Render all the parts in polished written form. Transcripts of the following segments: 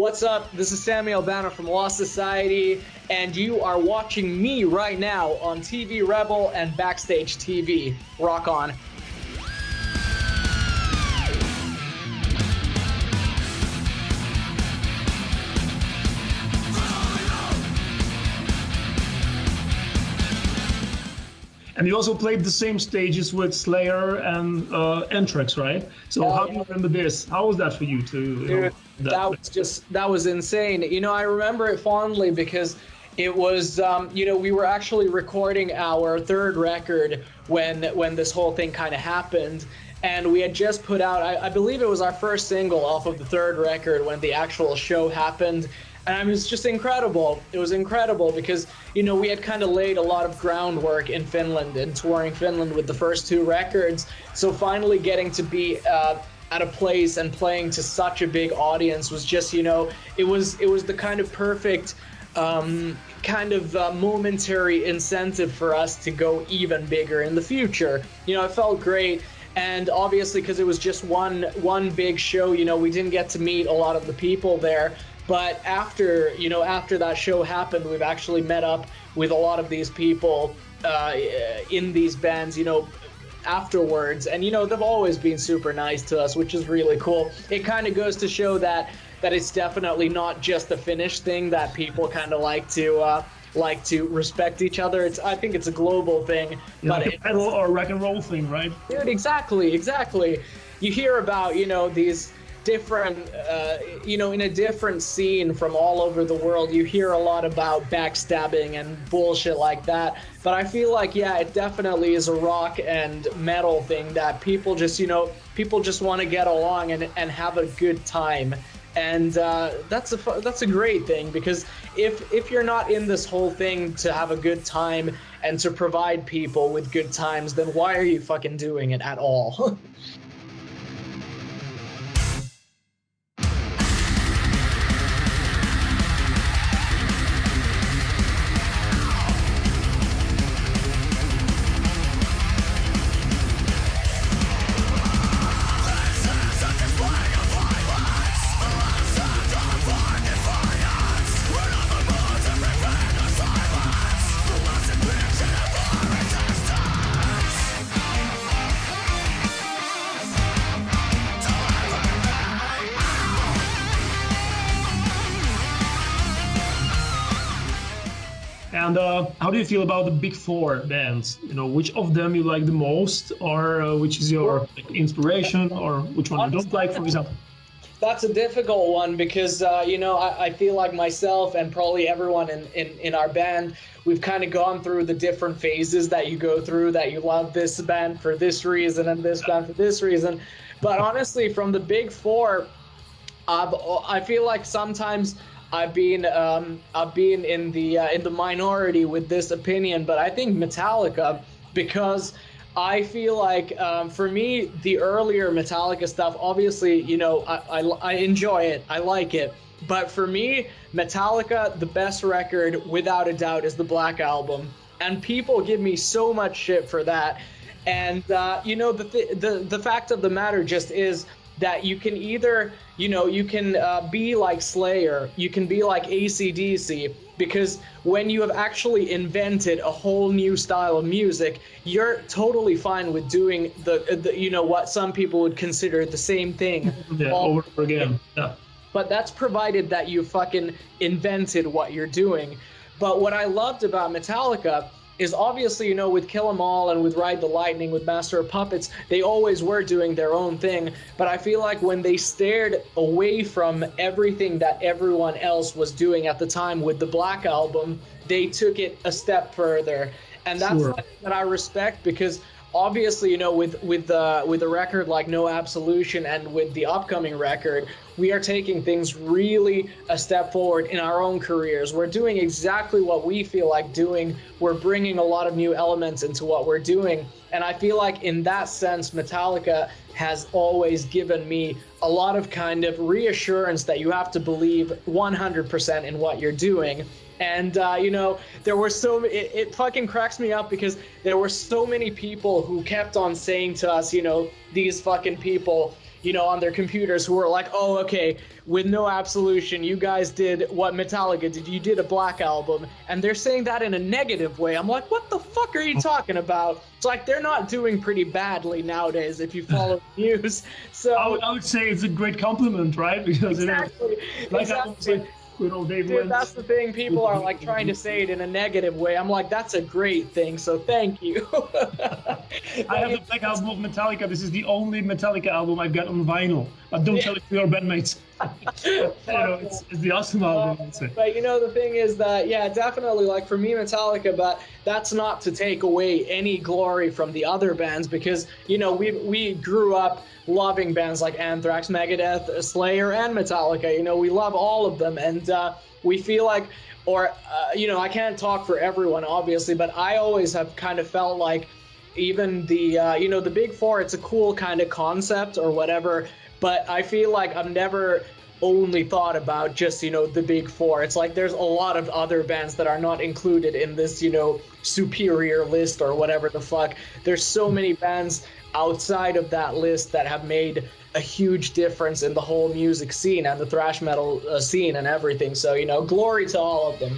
What's up? This is Samy Elbanna from Lost Society, and you are watching me right now on TV Rebel and Backstage TV. Rock on. And you also played the same stages with Slayer and Anthrax, right? So how do you remember this? How was that for you to? Dude, that was insane. You know, I remember it fondly because it was, we were actually recording our third record when this whole thing kind of happened. And we had just put out, I believe it was our first single off of the third record when the actual show happened. And it was just incredible. It was incredible because, you know, we had kind of laid a lot of groundwork in Finland and touring Finland with the first two records. So finally getting to be at a place and playing to such a big audience was just, you know, it was the kind of perfect momentary incentive for us to go even bigger in the future. You know, it felt great. And obviously, because it was just one big show, you know, we didn't get to meet a lot of the people there. But after that show happened, we've actually met up with a lot of these people in these bands, you know, afterwards. And, you know, they've always been super nice to us, which is really cool. It kind of goes to show that it's definitely not just a Finnish thing, that people kind of like to respect each other. I think it's a global thing. But like a metal or rock and roll thing, right? Dude, exactly. You hear about, you know, these different, in a different scene from all over the world, you hear a lot about backstabbing and bullshit like that. But I feel like, yeah, it definitely is a rock and metal thing that people just want to get along and have a good time. And that's a great thing, because if you're not in this whole thing to have a good time and to provide people with good times, then why are you fucking doing it at all? And how do you feel about the big four bands? You know, which of them you like the most, or which is your inspiration, or which one you don't like, for example? That's a difficult one because, I feel like myself and probably everyone in our band, we've kind of gone through the different phases that you go through, that you love this band for this reason and this band for this reason. But honestly, from the big four, I feel like sometimes I've been in the minority with this opinion, but I think Metallica, because I feel like for me, the earlier Metallica stuff, obviously, you know, I enjoy it, I like it, but for me, Metallica, the best record without a doubt is the Black Album, and people give me so much shit for that, and the fact of the matter just is that you can either, be like Slayer, you can be like AC/DC, because when you have actually invented a whole new style of music, you're totally fine with doing the what some people would consider the same thing over again. Yeah. But that's provided that you fucking invented what you're doing. But what I loved about Metallica is obviously, with Kill 'Em All and with Ride the Lightning, with Master of Puppets, they always were doing their own thing. But I feel like when they stared away from everything that everyone else was doing at the time with the Black Album, they took it a step further. And that's something that I respect, because obviously, with a record like No Absolution and with the upcoming record, we are taking things really a step forward in our own careers. We're doing exactly what we feel like doing. We're bringing a lot of new elements into what we're doing. And I feel like in that sense, Metallica has always given me a lot of kind of reassurance that you have to believe 100% in what you're doing. And, there were it fucking cracks me up, because there were so many people who kept on saying to us, these fucking people, on their computers who were like, oh, okay, with no absolution, you guys did what Metallica did. You did a Black Album. And they're saying that in a negative way. I'm like, what the fuck are you talking about? It's like they're not doing pretty badly nowadays if you follow the news. So I would say it's a great compliment, right? Because exactly. Dude, that's the thing. People are like trying to say it in a negative way. I'm like, that's a great thing. So thank you. I have the Black Album of Metallica. This is the only Metallica album I've got on vinyl. But don't tell it to your bandmates. It's the awesome album, I'd say. But the thing is that, yeah, definitely, like for me, Metallica, but that's not to take away any glory from the other bands because, we grew up loving bands like Anthrax, Megadeth, Slayer, and Metallica. We love all of them. And we feel like, I can't talk for everyone, obviously, but I always have kind of felt like even the, the Big Four, it's a cool kind of concept or whatever. But I feel like I've never only thought about just, the Big Four. It's like there's a lot of other bands that are not included in this, superior list or whatever the fuck. There's so many bands outside of that list that have made a huge difference in the whole music scene and the thrash metal scene and everything. So, glory to all of them.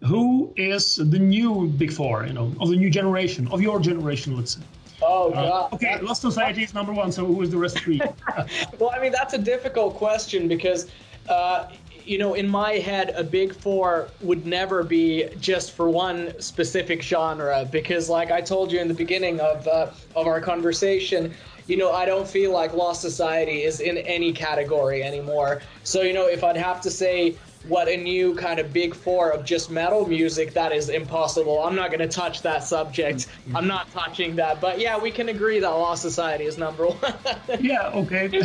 Who is the new Big Four, of the new generation, of your generation, let's say? Oh, God. Okay, Lost Society is number one, so who is the rest three? Well, I mean, that's a difficult question because, in my head, a Big Four would never be just for one specific genre because, like I told you in the beginning of our conversation, I don't feel like Lost Society is in any category anymore. So, if I'd have to say what a new kind of Big Four of just metal music, that is impossible. I'm not going to touch that subject. I'm not touching that. But yeah, we can agree that Lost Society is number one. Yeah, okay.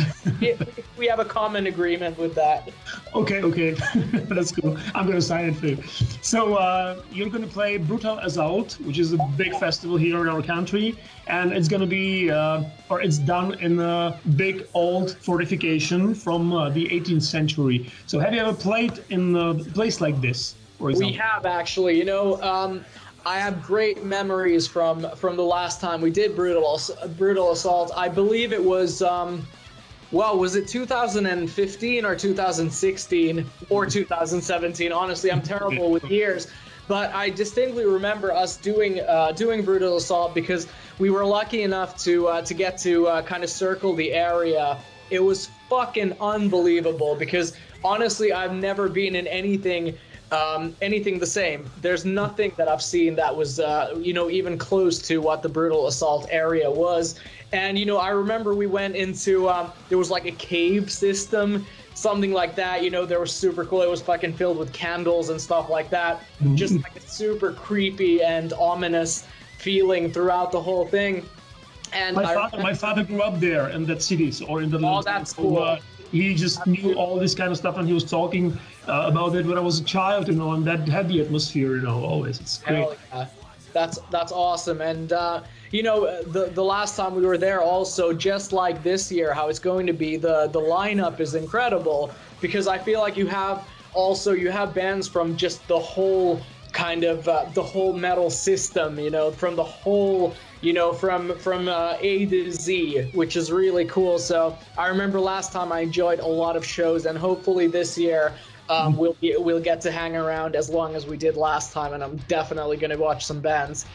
We have a common agreement with that. Okay. That's cool. I'm going to sign it for you. So you're going to play Brutal Assault, which is a big festival here in our country. And it's going to be, it's done in a big old fortification from the 18th century. So have you ever played in a place like this, for example? We have actually. I have great memories from the last time we did Brutal Assault. I believe it was, was it 2015 or 2016 or 2017? Honestly, I'm terrible with years. But I distinctly remember us doing Brutal Assault because we were lucky enough to get to kind of circle the area. It was fucking unbelievable because honestly, I've never been in anything the same. There's nothing that I've seen that was even close to what the Brutal Assault area was. And I remember we went into there was like a cave system. Something like that, they were super cool. It was fucking filled with candles and stuff like that. Mm-hmm. Just like a super creepy and ominous feeling throughout the whole thing. And my father grew up there in that city, or in the. Oh, that's cool. He just knew all this kind of stuff, and he was talking about it when I was a child, and that had the atmosphere, always. It's great. Hell yeah. That's awesome. And the last time we were there also, just like this year, how it's going to be, the lineup is incredible because I feel like you have bands from just the whole kind of the whole metal system, from the whole, from A to Z, which is really cool. So I remember last time I enjoyed a lot of shows, and hopefully this year we'll get to hang around as long as we did last time, and I'm definitely going to watch some bands.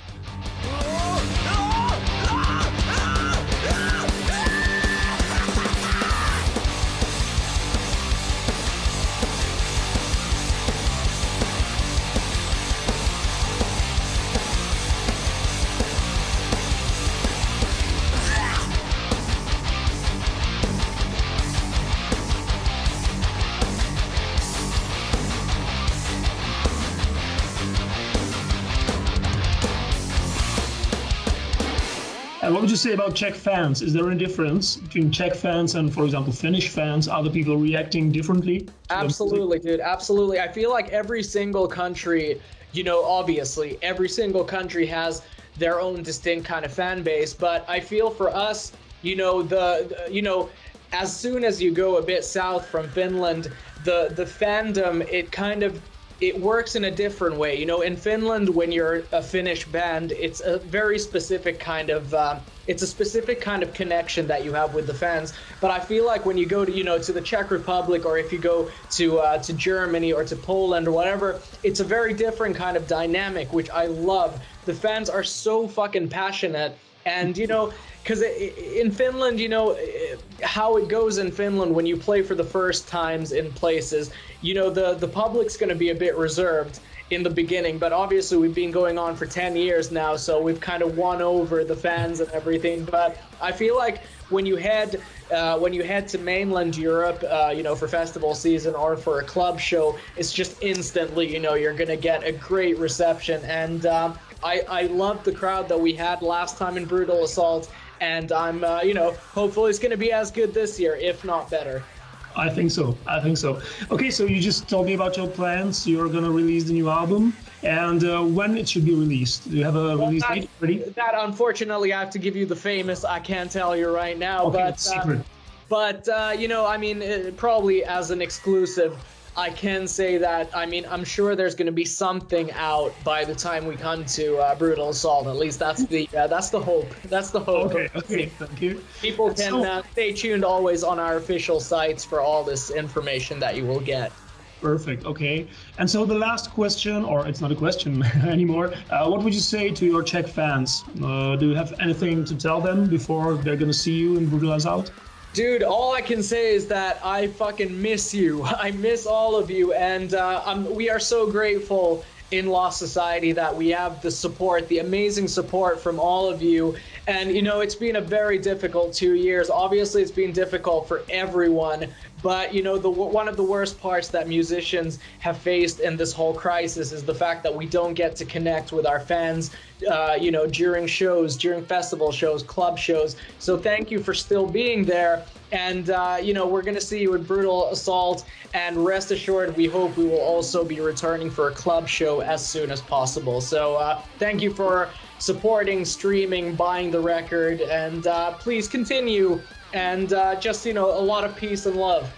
would you say about Czech fans? Is there any difference between Czech fans and, for example, Finnish fans? Are the people reacting differently? Absolutely, dude. Absolutely. I feel like every single country, you know, obviously, every single country has their own distinct kind of fan base. But I feel for us, you know, as soon as you go a bit south from Finland, the fandom, it works in a different way. You know, in Finland, when you're a Finnish band, it's a very specific kind of connection that you have with the fans. But I feel like when you go to, you know, to the Czech Republic, or if you go to Germany or to Poland or whatever, it's a very different kind of dynamic, which I love. The fans are so fucking passionate, and you know, because in Finland, you know, how it goes in Finland when you play for the first times in places, you know, the public's going to be a bit reserved in the beginning, but obviously we've been going on for 10 years now, so we've kind of won over the fans and everything. But I feel like when you head to mainland Europe, you know, for festival season or for a club show, it's just instantly, you know, you're going to get a great reception. And I love the crowd that we had last time in Brutal Assault. And I'm, you know, hopefully it's going to be as good this year, if not better. I think so. Okay, so you just told me about your plans. You're going to release the new album. And when it should be released? Do you have a release date ready? That, unfortunately, I have to give you the famous, I can't tell you right now. Okay, but it's secret. But, you know, I mean, probably as an exclusive, I can say that, I mean, I'm sure there's going to be something out by the time we come to Brutal Assault. At least that's the hope. That's the hope. Okay, thank you. People can stay tuned always on our official sites for all this information that you will get. Perfect, okay. And so the last question, or it's not a question anymore, what would you say to your Czech fans? Do you have anything to tell them before they're going to see you in Brutal Assault? Dude, all I can say is that I fucking miss you. I miss all of you, and we are so grateful in Lost Society that we have the support, the amazing support from all of you. And, you know, it's been a very difficult 2 years. Obviously, it's been difficult for everyone. But, you know, one of the worst parts that musicians have faced in this whole crisis is the fact that we don't get to connect with our fans, you know, during shows, during festival shows, club shows. So thank you for still being there. And, you know, we're going to see you at Brutal Assault. And rest assured, we hope we will also be returning for a club show as soon as possible. So thank you for supporting, streaming, buying the record. And please continue. And just, you know, a lot of peace and love.